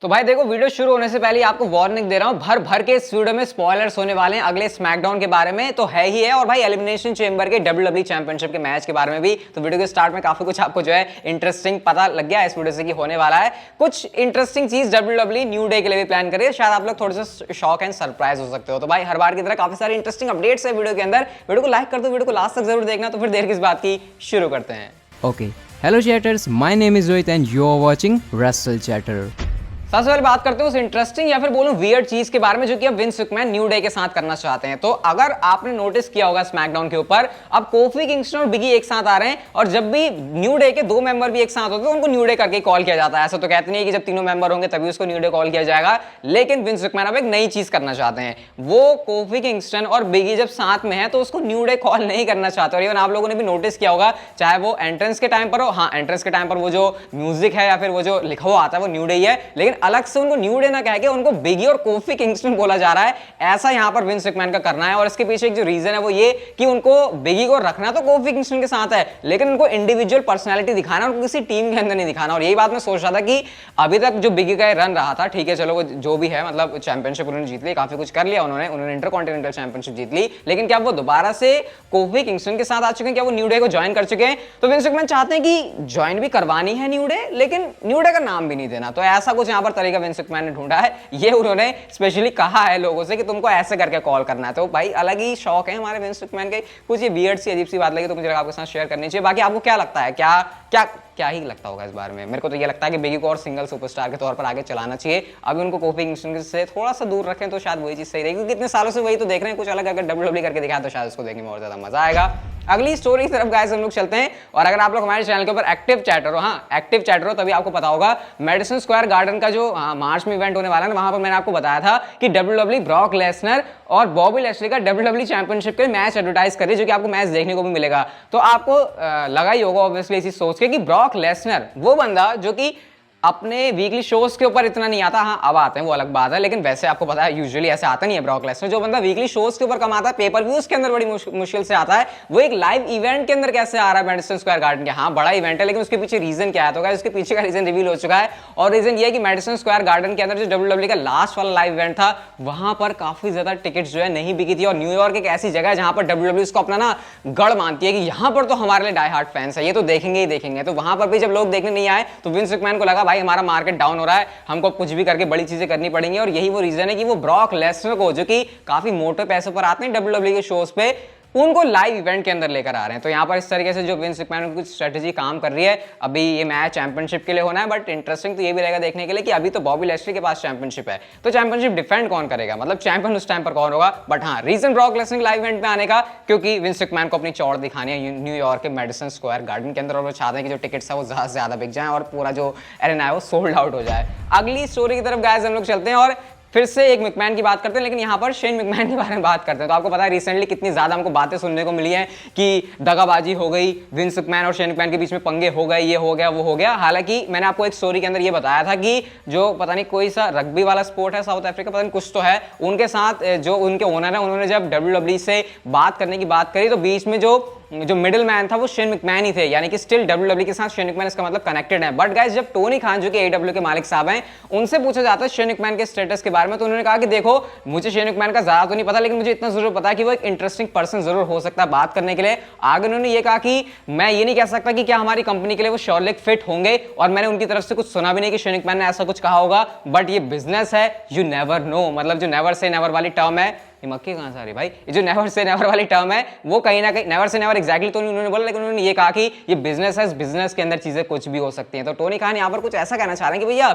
तो भाई देखो, वीडियो शुरू होने से पहले आपको वार्निंग दे रहा हूं, भर भर के इस वीडियो में स्पॉयलर्स होने वाले हैं अगले स्मैकडाउन के बारे में। तो है ही है, और भाई एलिमिनेशन चेंबर के डब्ल्यूडब्ल्यूई चैंपियनशिप के मैच के बारे में भी। तो वीडियो के स्टार्ट में काफी कुछ आपको जो है इंटरेस्टिंग पता लग गया इस वीडियो से कि होने वाला है। कुछ इंटरेस्टिंग चीज डब्ल्यूडब्ल्यूई न्यू डे के लिए भी प्लान करिए, शायद आप लोग थोड़े से शॉक एंड सरप्राइज हो सकते हो। तो भाई हर बार की तरह काफी सारी इंटरेस्टिंग अपडेट्स है वीडियो के अंदर। वीडियो को लाइक कर दो, वीडियो को लास्ट तक जरूर देखना। तो फिर देर किस बात की, शुरू करते हैं। Okay. Hello chatters, my name is Rohit and you are watching Wrestle Chatter. सबसे पहले बात करते हैं उस इंटरेस्टिंग या फिर बोलूं वियर्ड चीज के बारे में जो कि अब विंस मैकमैन न्यू डे के साथ करना चाहते हैं। तो अगर आपने नोटिस किया होगा स्मैकडाउन के ऊपर, अब कोफी किंगस्टन और बिगी एक साथ आ रहे हैं, और जब भी न्यू डे के दो मेंबर भी एक साथ होते हैं तो उनको न्यू डे करके कॉल किया जाता है। ऐसा तो कहते नहीं है कि जब तीनों मेंबर होंगे तभी उसको न्यू डे कॉल किया जाएगा, लेकिन विंस मैकमैन अब एक नई चीज करना चाहते हैं। वो कोफी किंगस्टन और बिगी जब साथ में है तो उसको न्यू डे कॉल नहीं करना चाहते। और इवन आप लोगों ने भी नोटिस किया होगा, चाहे वो एंट्रेंस के टाइम पर हो, हाँ एंट्रेंस के टाइम पर वो जो म्यूजिक है या फिर वो जो लिखा हुआ आता है वो न्यू डे ही है, लेकिन अलग से उनको न्यू डे ना कह के उनको बिगी और कोफी किंगस्टन बोला जा रहा है। ऐसा यहां पर विंस मैकमैन का करना है, और इसके पीछे एक जो रीजन है वो ये कि उनको बिगी को रखना तो कोफी किंगस्टन के साथ है, लेकिन उनको इंडिविजुअल पर्सनालिटी दिखाना, उनको किसी टीम के अंदर नहीं दिखाना। और यही बात मैं सोच रहा था कि अभी तक जो बिगी का रन रहा था, ठीक है चलो वो जो भी है, मतलब चैंपियनशिप उन्होंने जीत ली, काफी कुछ कर लिया उन्होंने इंटरकॉन्टिनेंटल चैंपियनशिप जीत ली, लेकिन क्या वो दोबारा से कोफी किंगस्टन के साथ आ चुके हैं? क्या वो न्यू डे को ज्वाइन कर चुके हैं? तो विंस मैकमैन चाहते हैं कि ज्वाइन भी करवानी है न्यू डे, लेकिन न्यू डे का नाम भी नहीं देना। तो ऐसा कुछ यहां पर तरीका विंस मैकमैन ने ढूंढा है। ये उन्होंने स्पेशली कहा है लोगों से कि तुमको ऐसे करके कॉल करना है। तो भाई अलग ही शौक है हमारे विंस मैकमैन के। कुछ ये वियर्ड सी अजीब सी बात लगी तो मुझे आपके साथ शेयर करनी चाहिए। बाकी आपको क्या लगता है, क्या ही लगता होगा इस बारे में? मेरे को तो ये लगता है कि बिगी को और सिंगल सुपरस्टार के तौर पर आगे चलाना चाहिए। अभी उनको कोफी किंगस्टन से थोड़ा सा दूर रखें तो शायद वही चीज सही रहेगी, क्योंकि इतने सालों से वही तो देख रहे हैं। कुछ अलग अगर डब्ल्यूडब्ल्यूई करके दिखाया तो शायद उसको देखने में और ज्यादा मजा आएगा। अगली स्टोरी की तरफ गाइस हम लोग चलते हैं। और अगर आप लोग हमारे चैनल के ऊपर एक्टिव चैटर हो, हाँ एक्टिव चैटर हो, तभी आपको पता होगा मैडिसन स्क्वायर गार्डन का जो मार्च में इवेंट होने वाला है, वहां पर मैंने आपको बताया था कि डब्ल्यूडब्ल्यूई ब्रॉक लेसनर और बॉबी लैशली का डब्ल्यूडब्ल्यूई चैंपियनशिप के मैच एडवर्टाइज कर रही है, जो कि आपको मैच देखने को भी मिलेगा। तो आपको लगा ही होगा ऑब्वियसली इसी सोच के कि ब्रॉक लेसनर वो बंदा जो कि अपने वीकली शोज के ऊपर इतना नहीं आता, हाँ अब आते हैं वो अलग बात है, लेकिन वैसे आपको पता है यूजुअली ऐसे आता नहीं है ब्रॉक लेसनर। जो बंदा वीकली शोज के ऊपर कम आता है, पेपर व्यूज के अंदर बड़ी मुश्किल से आता है, वो एक लाइव इवेंट के अंदर कैसे आ रहा है मैडिसन स्क्वायर गार्डन के? हाँ बड़ा इवेंट है, लेकिन उसके पीछे रीजन क्या है? तो उसके पीछे का रीजन रिवील हो चुका है, और रीजन ये है कि मैडिसन स्क्वायर गार्डन के अंदर जो डब्ल्यूडब्ल्यूई का लास्ट वाला लाइव इवेंट था, वहां पर काफी ज्यादा टिकट्स जो है नहीं बिकी थी। और न्यूयॉर्क एक ऐसी जगह है जहां पर डब्ल्यूडब्ल्यूई इसको अपना ना गढ़ मानती है कि यहां पर तो हमारे लिए डाई हार्ड फैंस है, ये तो देखेंगे ही देखेंगे। तो वहां पर भी जब लोग देखने नहीं आए तो विंस मैकमैन को लगा भाई हमारा मार्केट डाउन हो रहा है, हमको कुछ भी करके बड़ी चीजें करनी पड़ेंगी। और यही वो रीजन है कि वो ब्रॉक लेसनर को, जो कि काफी मोटे पैसों पर आते हैं डब्ल्यूडब्ल्यूई के शोज पे, उनको लाइव इवेंट के अंदर लेकर आ रहे हैं। तो यहां पर इस तरीके से जो विंस मैकमैन की कुछ स्ट्रेटजी काम कर रही है। अभी ये मैच चैंपियनशिप के लिए होना है, बट इंटरेस्टिंग तो ये भी रहेगा देखने के लिए कि अभी तो बॉबी लैशली के पास चैंपियनशिप है, तो चैंपियनशिप डिफेंड कौन करेगा, मतलब चैंपियन उस टाइम पर कौन होगा? बट हाँ reason Brock Lesnar live event में आने का, क्योंकि विंस मैकमैन को अपनी चौड़ दिखानी है न्यूयॉर्क के मैडिसन स्क्वायर गार्डन के अंदर, और वो चाहते हैं कि जो टिकट्स है वो ज्यादा से ज्यादा बिक जाए और पूरा जो एरेना है वो सोल्ड आउट हो जाए। अगली स्टोरी की तरफ गाइस हम लोग चलते हैं, और फिर से एक मैकमैन की बात करते हैं, लेकिन यहां पर शेन मैकमैन के बारे में बात करते हैं। तो आपको पता है रिसेंटली कितनी ज्यादा हमको बातें सुनने को मिली हैं कि दगाबाजी हो गई, विंस मैकमैन और शेन मैकमैन के बीच में पंगे हो गए, ये हो गया वो हो गया। हालांकि मैंने आपको एक स्टोरी के अंदर ये बताया था कि जो पता नहीं कोई सा रग्बी वाला स्पोर्ट है साउथ अफ्रीका, पता नहीं कुछ तो है, उनके साथ जो उनके ओनर है, उन्होंने जब डब्ल्यूडब्ल्यूई से बात करने की बात करी तो बीच में जो मिडिल मैन था वो शेन मैकमैन ही थे, यानी कि स्टिल डब्ल्यूडब्ल्यूई के साथ शेन मैकमैन इसका मतलब कनेक्टेड है। बट गाइस जब टोनी खान जो कि एडब्ल्यू के मालिक साहब हैं, उनसे पूछा जाता है शेन मैकमैन के स्टेटस के बारे में, तो उन्होंने कहा कि देखो मुझे शेन मैकमैन का ज्यादा तो नहीं पता, लेकिन मुझे इतना जरूर पता है कि वो एक इंटरेस्टिंग पर्सन जरूर हो सकता है बात करने के लिए। आगे उन्होंने ये कहा कि मैं ये नहीं कह सकता कि क्या हमारी कंपनी के लिए वो श्योरली फिट होंगे, और मैंने उनकी तरफ से कुछ सुना भी नहीं कि शेन मैकमैन ने ऐसा कुछ कहा होगा, बट ये बिजनेस है, यू नेवर नो, मतलब जो नेवर से नेवर वाली टर्म है, ये मक्खी कहां से आ रही भाई, ये जो नेवर से नेवर वाली टर्म है वो कहीं ना कहीं नेवर से नेवर एग्जैक्टली तो नहीं उन्होंने बोला, लेकिन उन्होंने ये कहा कि ये बिजनेस है, इस बिजनेस के अंदर चीजें कुछ भी हो सकती हैं। तो टोनी खान यहां पर कुछ ऐसा कहना चाह रहे हैं कि भैया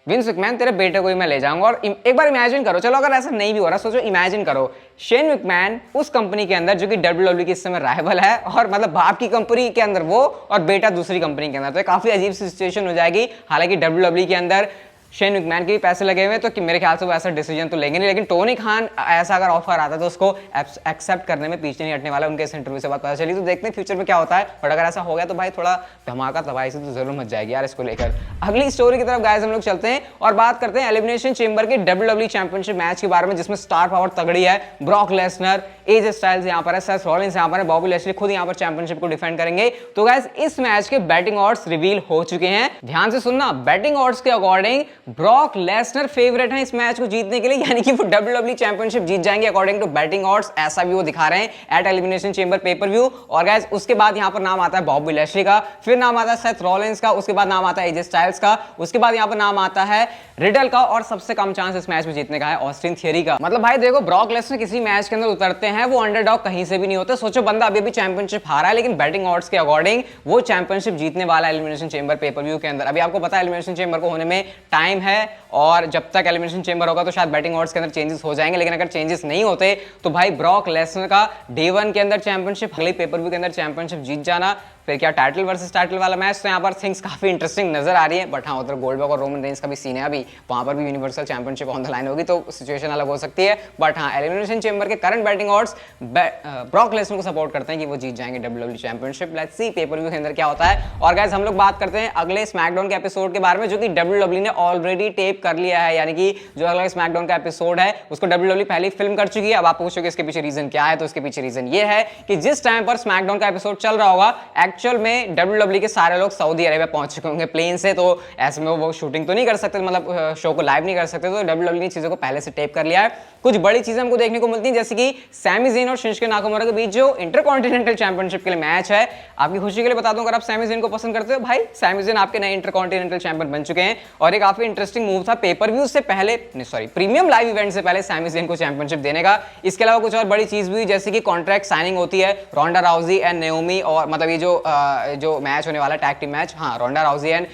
विंस मैकमैन तेरे बेटे को ही मैं ले जाऊंगा। और एक बार इमेजिन करो, चलो अगर ऐसा नहीं भी हो रहा, सोचो इमेजिन करो शेन मैकमैन उस कंपनी के अंदर जो कि डब्ल्यूडब्ल्यूई की इस समय राइवल है, और मतलब बाप की कंपनी के अंदर वो और बेटा दूसरी कंपनी के अंदर, तो काफी अजीब सी सिचुएशन हो जाएगी। हालांकि डब्ल्यूडब्ल्यूई के अंदर शेन मैकमैन के भी पैसे लगे हुए हैं, तो कि मेरे ख्याल से वो ऐसा डिसीजन तो लेंगे नहीं, लेकिन टोनी खान ऐसा अगर ऑफर आता तो उसको एक्सेप्ट करने में पीछे नहीं हटने वाला। उनके इस इंटरव्यू से बात पता चली, तो देखते हैं फ्यूचर में क्या होता है। बट अगर ऐसा हो गया तो भाई थोड़ा धमाका तबाही से तो जरूर मच जाएगी यार इसको लेकर। अगली स्टोरी की तरफ गाइस हम लोग चलते हैं और बात करते हैं एलिमिनेशन चेंबर के डब्ल्यूडब्ल्यूई चैंपियनशिप मैच के बारे में, जिसमें स्टार पावर तगड़ी है। ब्रॉक लेसनर, एजे स्टाइल्स यहाँ पर है, सेथ रॉलिंस यहाँ पर है, बॉबी लैशली खुद यहाँ पर चैंपियनशिप को डिफेंड करेंगे। तो गाइस इस मैच के बैटिंग ऑड्स रिवील हो चुके हैं। ध्यान से सुनना, बैटिंग ऑड्स के अकॉर्डिंग ब्रॉक लेसनर फेवरेट हैं इस मैच को जीतने के लिए, यानी कि वो WWE चैंपियनशिप जीत जाएंगे अकॉर्डिंग टू बैटिंग ऑड्स, ऐसा भी वो दिखा रहे हैं at elimination chamber pay per view. और गाइस उसके बाद यहाँ पर नाम आता है बॉबी लैशली का, फिर नाम आता है सेथ रॉलिंस का, उसके बाद नाम आता है एजे स्टाइल्स का, उसके बाद यहाँ पर नाम आता है रिडल का, और सबसे कम चांस इस मैच में जीतने का है ऑस्टिन थियरी का। मतलब भाई देखो, ब्रॉक लेसनर किसी मैच के अंदर उतरते हैं वो अंडरडॉग कहीं से भी नहीं होते। सोचो बंदा अभी भी चैंपियनशिप हारा है, लेकिन बैटिंग ऑड्स के अकॉर्डिंग वो चैंपियनशिप जीतने वाला है एलिमिनेशन चेंबर पेपर व्यू के अंदर। अभी आपको पता है एलिमिनेशन चेंबर को होने में टाइम है, और जब तक एलिमिनेशन चेंबर होगा तो शायद बैटिंग ऑड्स के अंदर चेंजेस हो जाएंगे, लेकिन अगर चेंजेस नहीं होते तो भाई ब्रॉक लेसनर का डे 1 के अंदर चैंपियनशिप, अगले पेपर व्यू के अंदर चैंपियनशिप जीत जाना, फिर क्या टाइटल वर्सेस टाइटल वाला मैच। तो यहाँ पर थिंग्स काफी इंटरेस्टिंग नजर आ रही है। बट हाँ, उधर गोल्डबर्ग और रोमन रेंस का भी सीन है, अभी वहां पर भी universal championship on the line होगी तो सिचुएशन अलग हो सकती है। बट हाँ, एलिमिनेशन चेंबर के current batting odds Brock Lesnar को सपोर्ट करते हैं कि वो जीत जाएंगे WWE championship. Let's C pay per view के अंदर क्या होता है। और गाइस हम लोग बात करते हैं अगले स्मैकडाउन के एपिसोड के बारे में, जो कि WWE ने ऑलरेडी टेप कर लिया है, यानी कि जो अगला स्मैकडाउन का एपिसोड है उसको WWE पहले ही फिल्म कर चुकी है। अब आप पूछोगे इसके पीछे रीजन क्या है, तो इसके पीछे रीजन ये है कि जिस टाइम पर स्मैकडाउन का एपिसोड चल रहा होगा, एक्चुअल में WWE के सारे लोग सऊदी अरेबिया पहुंच चुके होंगे प्लेन से, तो ऐसे में वो शूटिंग तो नहीं कर सकते, मतलब शो को लाइव नहीं कर सकते, तो WWE ने चीजों को पहले से टेप कर लिया है। कुछ बड़ी चीजें हमको देखने को मिलती हैं, जैसे कि सैमी ज़ेन और शिंसुके नाकामुरा के बीच जो इंटरकॉन्टिनेंटल चैंपियनशिप के लिए मैच है। आपकी खुशी के लिए बता दूं, अगर आप सैमी ज़ेन को पसंद करते हो, भाई सैमी ज़ेन आपके नए इंटरकॉन्टिनेंटल चैंपियन बन चुके हैं, और एक काफी इंटरेस्टिंग मूव था पेपर व्यू से पहले, सॉरी प्रीमियम लाइव इवेंट से पहले सैमी ज़ेन को चैंपियनशिप देने का। इसके अलावा कुछ और बड़ी चीज भी हुई, जैसे कि कॉन्ट्रैक्ट साइनिंग होती है रोंडा राउजी एंड नेओमी, और मतलब ये जो मैच होने वाला टैग टीम मैच, हाँ रोंडा राउजी एंड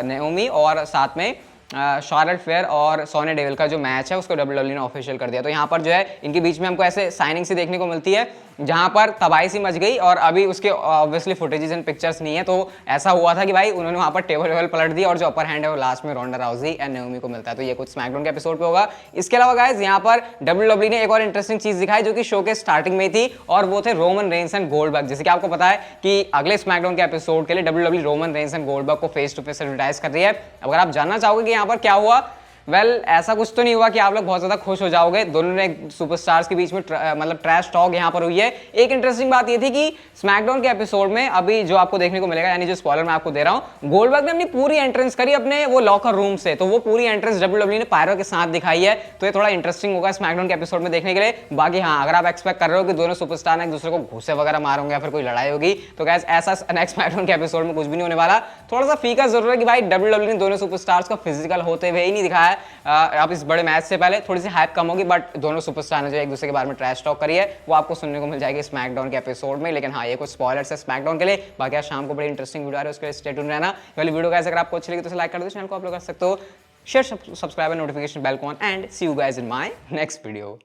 नेओमी, और साथ में शार्लेट फेयर और सोनिया डेविल का जो मैच है उसको WWE ने ऑफिशियल कर दिया। तो यहाँ पर जो है इनके बीच में हमको ऐसे साइनिंग सी देखने को मिलती है, जहां पर तबाही सी मच गई, और अभी उसके ऑब्वियसली फुटेजेस एंड पिक्चर्स नहीं है। तो ऐसा हुआ था कि भाई उन्होंने वहां पर टेबल पलट दी, और जो अपर हैंड है वो लास्ट में रोंडा राउजी एंड नेओमी को मिलता है। तो ये कुछ स्मैकडाउन के एपिसोड पे होगा। इसके अलावा गाइस यहाँ पर WWE ने एक और इंटरेस्टिंग चीज दिखाई, जो कि शो के स्टार्टिंग में थी, और वो थे रोमन रेंस एंड गोल्डबर्ग। जैसे कि आपको पता है कि अगले स्मैकडाउन के एपिसोड के लिए WWE Roman Reigns and Goldberg को फेस टू फेस एडवर्टाइज कर रही है। अगर आप जानना चाहोगे कि यहाँ पर क्या हुआ, ऐसा कुछ तो नहीं हुआ कि आप लोग बहुत ज्यादा खुश हो जाओगे। दोनों ने सुपरस्टार्स के बीच में मतलब ट्रैश टॉक यहाँ पर हुई है। एक इंटरेस्टिंग बात ये थी कि स्मैकडाउन के एपिसोड में अभी जो आपको देखने को मिलेगा, यानी जो स्पॉइलर मैं आपको दे रहा हूँ, गोल्डबर्ग ने अपनी पूरी एंट्रेंस करी अपने वो लॉकर रूम से, तो वो पूरी एंट्रेंस WWE ने पायरो के साथ दिखाई है। तो ये थोड़ा इंटरेस्टिंग होगा स्मैकडाउन के एपिसोड में देखने के लिए। बाकी हाँ, अगर आप एक्सपेक्ट कर रहे हो कि दोनों सुपरस्टार ने एक दूसरे को घूसे वगैरह मारोगे या फिर कोई लड़ाई होगी, तो गाइस ऐसा नेक्स्ट स्मैकडाउन के एपिसोड में कुछ भी नहीं होने वाला। थोड़ा सा फीका जरूर है कि भाई WWE ने दोनों सुपरस्टार्स को फिजिकल होते हुए ही नहीं दिखाया। आप इस बड़े मैच से पहले थोड़ी सी हाइप कम होगी, बट दोनों सुपरस्टार ने जो एक दूसरे के बारे में ट्रैश टॉक करी है वो आपको सुनने को मिल जाएगी स्मैकडाउन के एपिसोड में। लेकिन हाँ, ये कुछ स्पॉयलर्स है स्मैकडाउन के लिए। बाकी आज शाम को बड़ी इंटरेस्टिंग वीडियो आ रही है, उसके लिए स्टे ट्यून रहना। वाली वीडियो गाइस अगर आपको अच्छी लगी तो लाइक कर दो, चैनल को आप लोग कर सकते हो share, subscribe and notification bell को on, and see you guys in my next video.